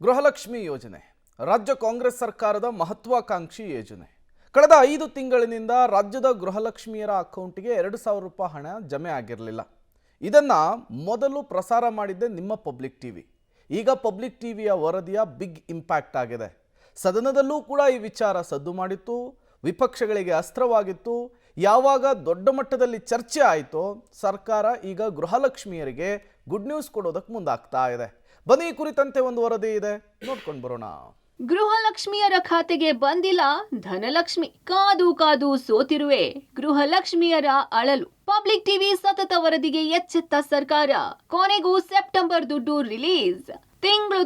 ಗೃಹಲಕ್ಷ್ಮಿ ಯೋಜನೆ ರಾಜ್ಯ ಕಾಂಗ್ರೆಸ್ ಸರ್ಕಾರದ ಮಹತ್ವಾಕಾಂಕ್ಷಿ ಯೋಜನೆ. ಕಳೆದ 5 ತಿಂಗಳಿನಿಂದ ರಾಜ್ಯದ ಗೃಹಲಕ್ಷ್ಮಿಯರ ಅಕೌಂಟ್ಗೆ 2,000 ರೂಪಾಯಿ ಹಣ ಜಮೆ ಆಗಿರಲಿಲ್ಲ. ಇದನ್ನ ಮೊದಲು ಪ್ರಸಾರ ಮಾಡಿದ್ದೆ ನಿಮ್ಮ ಪಬ್ಲಿಕ್ ಟಿವಿ. ಈಗ ಪಬ್ಲಿಕ್ ಟಿವಿಯ ವರದಿಯ ಬಿಗ್ ಇಂಪ್ಯಾಕ್ಟ್ ಆಗಿದೆ. ಸದನದಲ್ಲೂ ಕೂಡ ಈ ವಿಚಾರ ಸದ್ದು ಮಾಡಿತ್ತು, ವಿಪಕ್ಷಗಳಿಗೆ ಅಸ್ತ್ರವಾಗಿತ್ತು. ಯಾವಾಗ ದೊಡ್ಡ ಮಟ್ಟದಲ್ಲಿ ಚರ್ಚೆ ಆಯಿತೋ ಸರ್ಕಾರ ಈಗ ಗೃಹಲಕ್ಷ್ಮಿಯರಿಗೆ ಗುಡ್ ನ್ಯೂಸ್ ಕೊಡೋದಕ್ಕೆ ಮುಂದಾಗ್ತಾ ಇದೆ. ಬನ್ನಿ, ಈ ಕುರಿತಂತೆ ಒಂದು ವರದಿ ಇದೆ, ನೋಡ್ಕೊಂಡು ಬರೋಣ. ಗೃಹಲಕ್ಷ್ಮಿಯರ ಖಾತೆಗೆ ಬಂದಿಲ್ಲ ಧನಲಕ್ಷ್ಮಿ, ಕಾದು ಕಾದು ಸೋತಿರುವೆ ಗೃಹಲಕ್ಷ್ಮಿಯರ ಅಳಲು. ಪಬ್ಲಿಕ್ ಟಿವಿ ಸತತ ವರದಿಗೆ ಎಚ್ಚೆತ್ತ ಸರ್ಕಾರ, ಕೊನೆಗೂ ಸೆಪ್ಟೆಂಬರ್ ದುಡ್ಡು ರಿಲೀಸ್.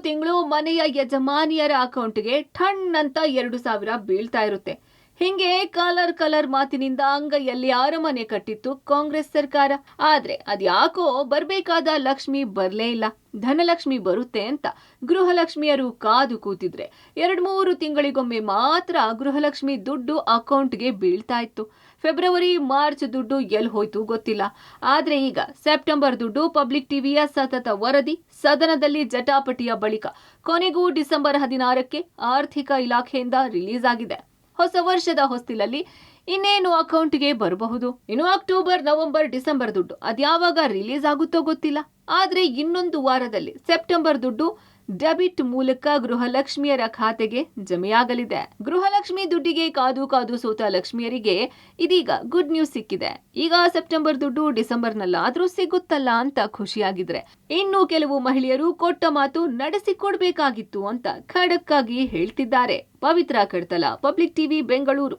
ತಿಂಗಳು ಮನೆಯ ಯಜಮಾನಿಯರ ಅಕೌಂಟ್ಗೆ ಠಣ್ ಅಂತ 2,000 ಬೀಳ್ತಾ ಇರುತ್ತೆ. ಹಿಂಗೆ ಕಲರ್ ಮಾತಿನಿಂದ ಅಂಗೈಯಲ್ಲಿ ಅರಮನೆ ಕಟ್ಟಿತ್ತು ಕಾಂಗ್ರೆಸ್ ಸರ್ಕಾರ. ಆದ್ರೆ ಅದ್ಯಾಕೋ ಬರ್ಬೇಕಾದ ಲಕ್ಷ್ಮಿ ಬರ್ಲೇ ಇಲ್ಲ. ಧನಲಕ್ಷ್ಮಿ ಬರುತ್ತೆ ಅಂತ ಗೃಹಲಕ್ಷ್ಮಿಯರು ಕಾದು ಕೂತಿದ್ರೆ 2-3 ತಿಂಗಳಿಗೊಮ್ಮೆ ಮಾತ್ರ ಗೃಹಲಕ್ಷ್ಮಿ ದುಡ್ಡು ಅಕೌಂಟ್ಗೆ ಬೀಳ್ತಾ ಇತ್ತು. ಫೆಬ್ರವರಿ ಮಾರ್ಚ್ ದುಡ್ಡು ಎಲ್ಲಿ ಹೋಯ್ತು ಗೊತ್ತಿಲ್ಲ. ಆದ್ರೆ ಈಗ ಸೆಪ್ಟೆಂಬರ್ ದುಡ್ಡು ಪಬ್ಲಿಕ್ ಟಿವಿಯ ಸತತ ವರದಿ, ಸದನದಲ್ಲಿ ಜಟಾಪಟಿಯ ಬಳಿಕ ಕೊನೆಗೂ ಡಿಸೆಂಬರ್ 16ಕ್ಕೆ ಆರ್ಥಿಕ ಇಲಾಖೆಯಿಂದ ರಿಲೀಸ್ ಆಗಿದೆ. ಹೊಸ ವರ್ಷದ ಹೊಸ್ತಿಲಲ್ಲಿ ಇನ್ನೇನು ಅಕೌಂಟ್ಗೆ ಬರಬಹುದು. ಇನ್ನು ಅಕ್ಟೋಬರ್, ನವೆಂಬರ್, ಡಿಸೆಂಬರ್ ದುಡ್ಡು ಅದ್ಯಾವಾಗ ರಿಲೀಸ್ ಆಗುತ್ತೋ ಗೊತ್ತಿಲ್ಲ. ಆದ್ರೆ ಇನ್ನೊಂದು ವಾರದಲ್ಲಿ ಸೆಪ್ಟೆಂಬರ್ ದುಡ್ಡು ಡೆಬಿಟ್ ಮೂಲಕ ಗೃಹಲಕ್ಷ್ಮಿಯರ ಖಾತೆಗೆ ಜಮೆಯಾಗಲಿದೆ. ಗೃಹಲಕ್ಷ್ಮಿ ದುಡ್ಡಿಗೆ ಕಾದು ಸೋತ ಲಕ್ಷ್ಮಿಯರಿಗೆ ಇದೀಗ ಗುಡ್ ನ್ಯೂಸ್ ಸಿಕ್ಕಿದೆ. ಈಗ ಸೆಪ್ಟೆಂಬರ್ ದುಡ್ಡು ಡಿಸೆಂಬರ್ನಲ್ಲಾದ್ರೂ ಸಿಗುತ್ತಲ್ಲ ಅಂತ ಖುಷಿಯಾಗಿದ್ರೆ, ಇನ್ನು ಕೆಲವು ಮಹಿಳೆಯರು ಕೊಟ್ಟ ಮಾತು ನಡೆಸಿಕೊಡ್ಬೇಕಾಗಿತ್ತು ಅಂತ ಖಡಕ್ ಆಗಿ ಹೇಳ್ತಿದ್ದಾರೆ. ಪವಿತ್ರ ಕಡ್ತಲ, ಪಬ್ಲಿಕ್ ಟಿವಿ, ಬೆಂಗಳೂರು.